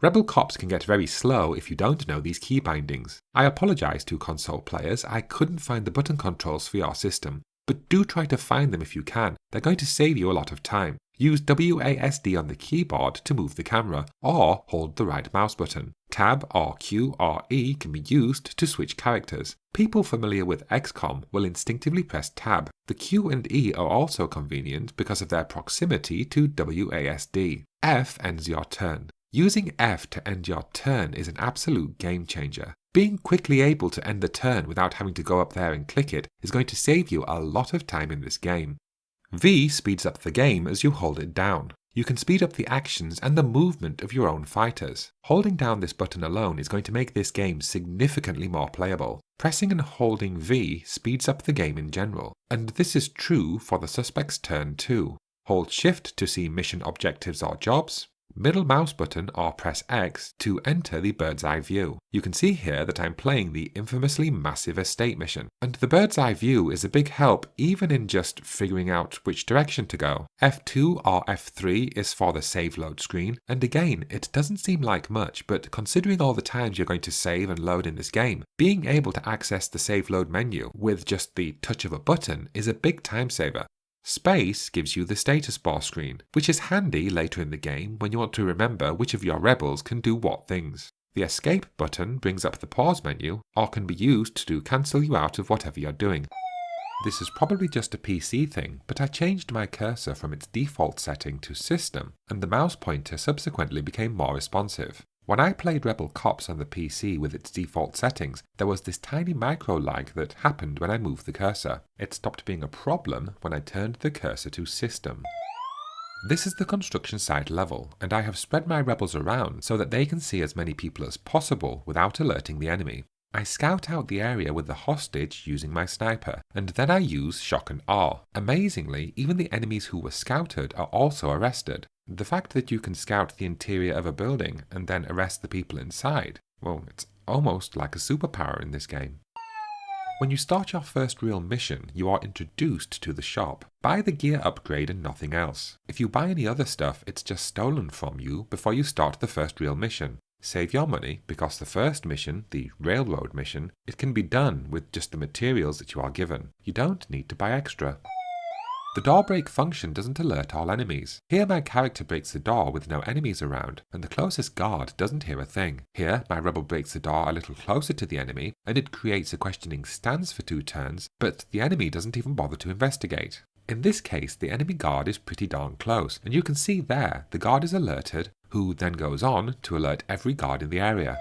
Rebel cops can get very slow if you don't know these key bindings. I apologise to console players, I couldn't find the button controls for your system, but do try to find them if you can. They're going to save you a lot of time. Use WASD on the keyboard to move the camera, or hold the right mouse button. Tab or Q or E can be used to switch characters. People familiar with XCOM will instinctively press Tab. The Q and E are also convenient because of their proximity to WASD. F ends your turn. Using F to end your turn is an absolute game changer. Being quickly able to end the turn without having to go up there and click it is going to save you a lot of time in this game. V speeds up the game as you hold it down. You can speed up the actions and the movement of your own fighters. Holding down this button alone is going to make this game significantly more playable. Pressing and holding V speeds up the game in general, and this is true for the suspect's turn too. Hold Shift to see mission objectives or jobs. Middle mouse button or press X to enter the bird's eye view. You can see here that I'm playing the infamously massive estate mission, and the bird's eye view is a big help even in just figuring out which direction to go. F2 or F3 is for the save load screen, and again, it doesn't seem like much, but considering all the times you're going to save and load in this game, being able to access the save load menu with just the touch of a button is a big time saver. Space gives you the status bar screen, which is handy later in the game when you want to remember which of your rebels can do what things. The escape button brings up the pause menu, or can be used to cancel you out of whatever you're doing. This is probably just a PC thing, but I changed my cursor from its default setting to System, and the mouse pointer subsequently became more responsive. When I played Rebel Cops on the PC with its default settings, there was this tiny micro lag that happened when I moved the cursor. It stopped being a problem when I turned the cursor to System. This is the construction site level, and I have spread my rebels around so that they can see as many people as possible without alerting the enemy. I scout out the area with the hostage using my sniper, and then I use shock and awe. Amazingly, even the enemies who were scouted are also arrested. The fact that you can scout the interior of a building and then arrest the people inside, well, it's almost like a superpower in this game. When you start your first real mission, you are introduced to the shop. Buy the gear upgrade and nothing else. If you buy any other stuff, it's just stolen from you before you start the first real mission. Save your money, because the first mission, the railroad mission, it can be done with just the materials that you are given. You don't need to buy extra. The door break function doesn't alert all enemies. Here my character breaks the door with no enemies around, and the closest guard doesn't hear a thing. Here my rebel breaks the door a little closer to the enemy, and it creates a questioning stance for 2 turns, but the enemy doesn't even bother to investigate. In this case, the enemy guard is pretty darn close, and you can see there the guard is alerted, who then goes on to alert every guard in the area.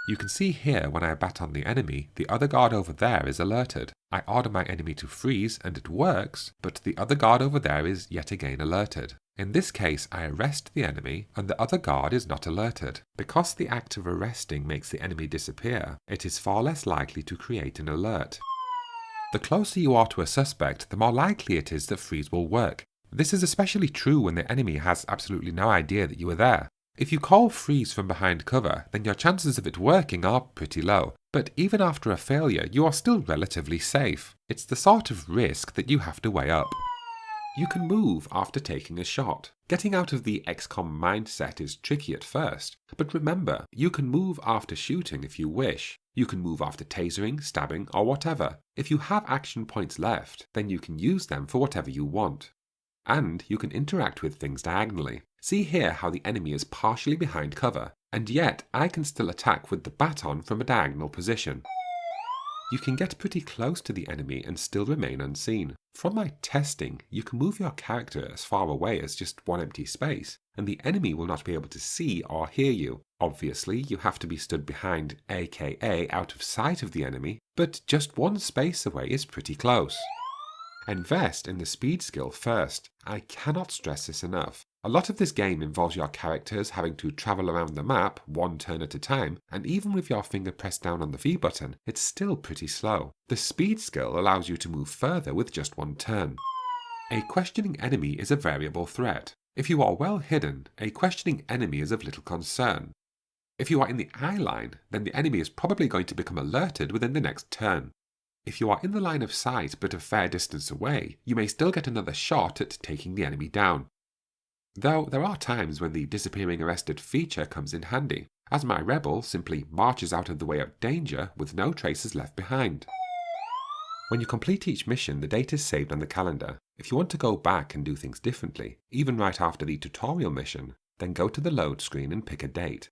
You can see here when I bat on the enemy, the other guard over there is alerted. I order my enemy to freeze and it works, but the other guard over there is yet again alerted. In this case, I arrest the enemy and the other guard is not alerted. Because the act of arresting makes the enemy disappear, it is far less likely to create an alert. The closer you are to a suspect, the more likely it is that freeze will work. This is especially true when the enemy has absolutely no idea that you are there. If you call freeze from behind cover, then your chances of it working are pretty low, but even after a failure, you are still relatively safe. It's the sort of risk that you have to weigh up. You can move after taking a shot. Getting out of the XCOM mindset is tricky at first, but remember, you can move after shooting if you wish. You can move after tasering, stabbing, or whatever. If you have action points left, then you can use them for whatever you want. And you can interact with things diagonally. See here how the enemy is partially behind cover, and yet I can still attack with the baton from a diagonal position. You can get pretty close to the enemy and still remain unseen. From my testing, you can move your character as far away as just one empty space, and the enemy will not be able to see or hear you. Obviously, you have to be stood behind, aka out of sight of the enemy, but just one space away is pretty close. Invest in the speed skill first. I cannot stress this enough. A lot of this game involves your characters having to travel around the map one turn at a time, and even with your finger pressed down on the V button, it's still pretty slow. The speed skill allows you to move further with just one turn. A questioning enemy is a variable threat. If you are well hidden, a questioning enemy is of little concern. If you are in the eye line, then the enemy is probably going to become alerted within the next turn. If you are in the line of sight but a fair distance away, you may still get another shot at taking the enemy down. Though there are times when the disappearing arrested feature comes in handy, as my rebel simply marches out of the way of danger with no traces left behind. When you complete each mission, the date is saved on the calendar. If you want to go back and do things differently, even right after the tutorial mission, then go to the load screen and pick a date.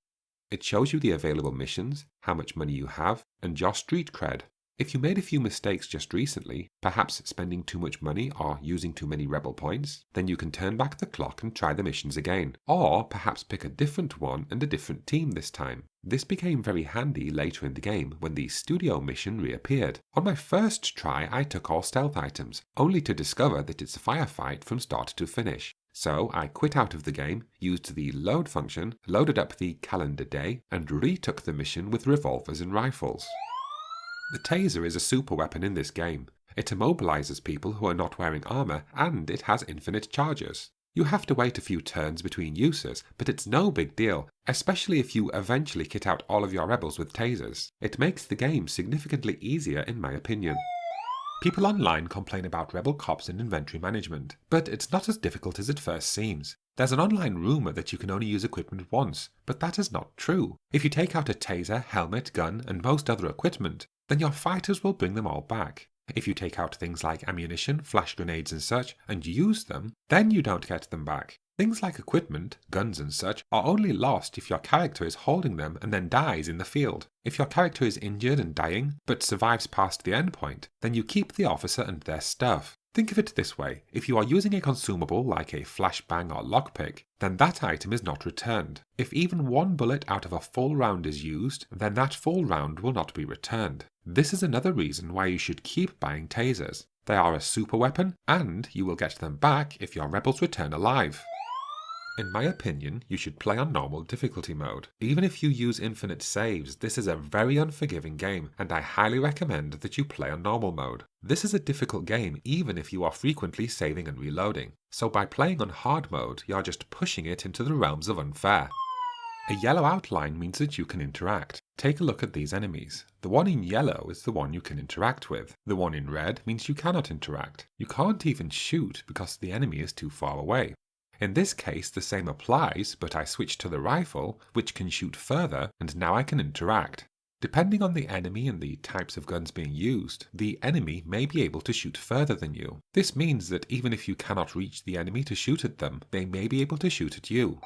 It shows you the available missions, how much money you have, and your street cred. If you made a few mistakes just recently, perhaps spending too much money or using too many rebel points, then you can turn back the clock and try the missions again. Or perhaps pick a different one and a different team this time. This became very handy later in the game when the studio mission reappeared. On my first try, I took all stealth items, only to discover that it's a firefight from start to finish. So I quit out of the game, used the load function, loaded up the calendar day, and retook the mission with revolvers and rifles. The Tazer is a super weapon in this game. It immobilizes people who are not wearing armor, and it has infinite charges. You have to wait a few turns between uses, but it's no big deal, especially if you eventually kit out all of your rebels with tasers. It makes the game significantly easier in my opinion. People online complain about rebel cops and inventory management, but it's not as difficult as it first seems. There's an online rumour that you can only use equipment once, but that is not true. If you take out a taser, helmet, gun, and most other equipment, then your fighters will bring them all back. If you take out things like ammunition, flash grenades and such, and use them, then you don't get them back. Things like equipment, guns and such, are only lost if your character is holding them and then dies in the field. If your character is injured and dying, but survives past the endpoint, then you keep the officer and their stuff. Think of it this way, if you are using a consumable like a flashbang or lockpick, then that item is not returned. If even one bullet out of a full round is used, then that full round will not be returned. This is another reason why you should keep buying tasers. They are a super weapon, and you will get them back if your rebels return alive. In my opinion, you should play on normal difficulty mode. Even if you use infinite saves, this is a very unforgiving game, and I highly recommend that you play on normal mode. This is a difficult game even if you are frequently saving and reloading, so by playing on hard mode, you're just pushing it into the realms of unfair. A yellow outline means that you can interact. Take a look at these enemies. The one in yellow is the one you can interact with. The one in red means you cannot interact. You can't even shoot because the enemy is too far away. In this case, the same applies, but I switched to the rifle, which can shoot further, and now I can interact. Depending on the enemy and the types of guns being used, the enemy may be able to shoot further than you. This means that even if you cannot reach the enemy to shoot at them, they may be able to shoot at you.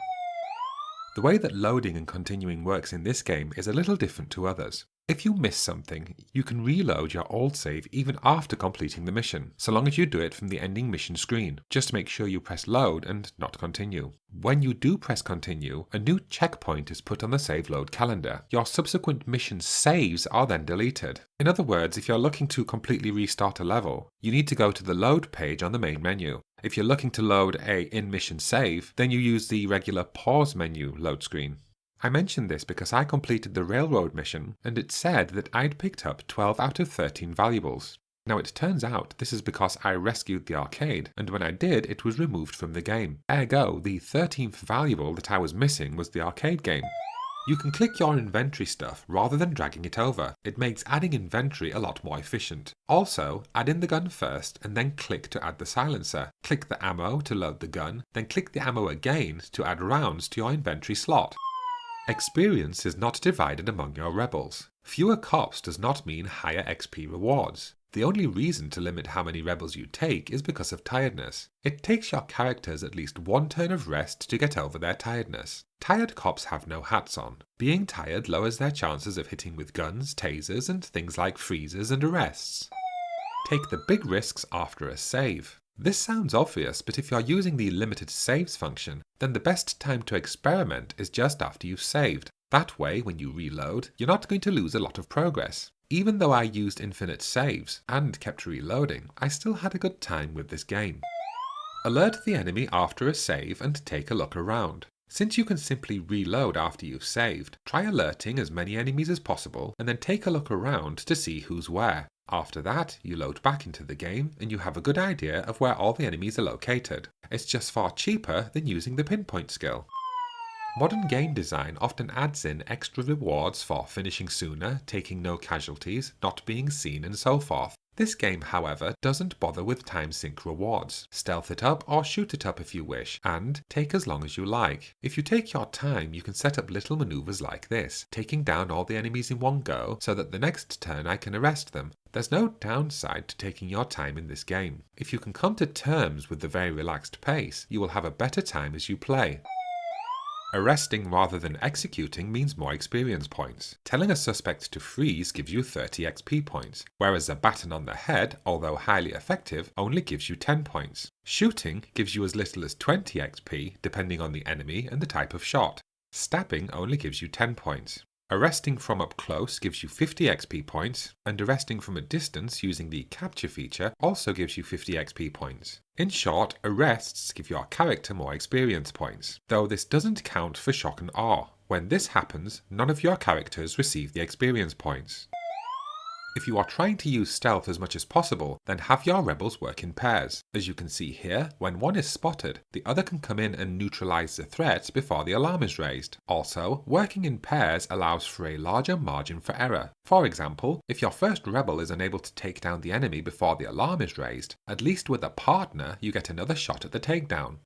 The way that loading and continuing works in this game is a little different to others. If you miss something, you can reload your old save even after completing the mission, so long as you do it from the ending mission screen. Just make sure you press load and not continue. When you do press continue, a new checkpoint is put on the save load calendar. Your subsequent mission saves are then deleted. In other words, if you're looking to completely restart a level, you need to go to the load page on the main menu. If you're looking to load a in-mission save, then you use the regular pause menu load screen. I mentioned this because I completed the railroad mission, and it said that I'd picked up 12 out of 13 valuables. Now it turns out this is because I rescued the arcade, and when I did, it was removed from the game. Ergo, the 13th valuable that I was missing was the arcade game. You can click your inventory stuff rather than dragging it over. It makes adding inventory a lot more efficient. Also, add in the gun first and then click to add the silencer. Click the ammo to load the gun, then click the ammo again to add rounds to your inventory slot. Experience is not divided among your rebels. Fewer cops does not mean higher XP rewards. The only reason to limit how many rebels you take is because of tiredness. It takes your characters at least one turn of rest to get over their tiredness. Tired cops have no hats on. Being tired lowers their chances of hitting with guns, tasers, and things like freezes and arrests. Take the big risks after a save. This sounds obvious, but if you're using the limited saves function, then the best time to experiment is just after you've saved. That way, when you reload, you're not going to lose a lot of progress. Even though I used infinite saves and kept reloading, I still had a good time with this game. Alert the enemy after a save and take a look around. Since you can simply reload after you've saved, try alerting as many enemies as possible and then take a look around to see who's where. After that, you load back into the game and you have a good idea of where all the enemies are located. It's just far cheaper than using the pinpoint skill. Modern game design often adds in extra rewards for finishing sooner, taking no casualties, not being seen, and so forth. This game, however, doesn't bother with time sync rewards. Stealth it up or shoot it up if you wish, and take as long as you like. If you take your time, you can set up little maneuvers like this, taking down all the enemies in one go so that the next turn I can arrest them. There's no downside to taking your time in this game. If you can come to terms with the very relaxed pace, you will have a better time as you play. Arresting rather than executing means more experience points. Telling a suspect to freeze gives you 30 XP points, whereas a baton on the head, although highly effective, only gives you 10 points. Shooting gives you as little as 20 XP, depending on the enemy and the type of shot. Stabbing only gives you 10 points. Arresting from up close gives you 50 XP points, and arresting from a distance using the capture feature also gives you 50 XP points. In short, arrests give your character more experience points, though this doesn't count for shock and awe. When this happens, none of your characters receive the experience points. If you are trying to use stealth as much as possible, then have your rebels work in pairs. As you can see here, when one is spotted, the other can come in and neutralize the threat before the alarm is raised. Also, working in pairs allows for a larger margin for error. For example, if your first rebel is unable to take down the enemy before the alarm is raised, at least with a partner you get another shot at the takedown.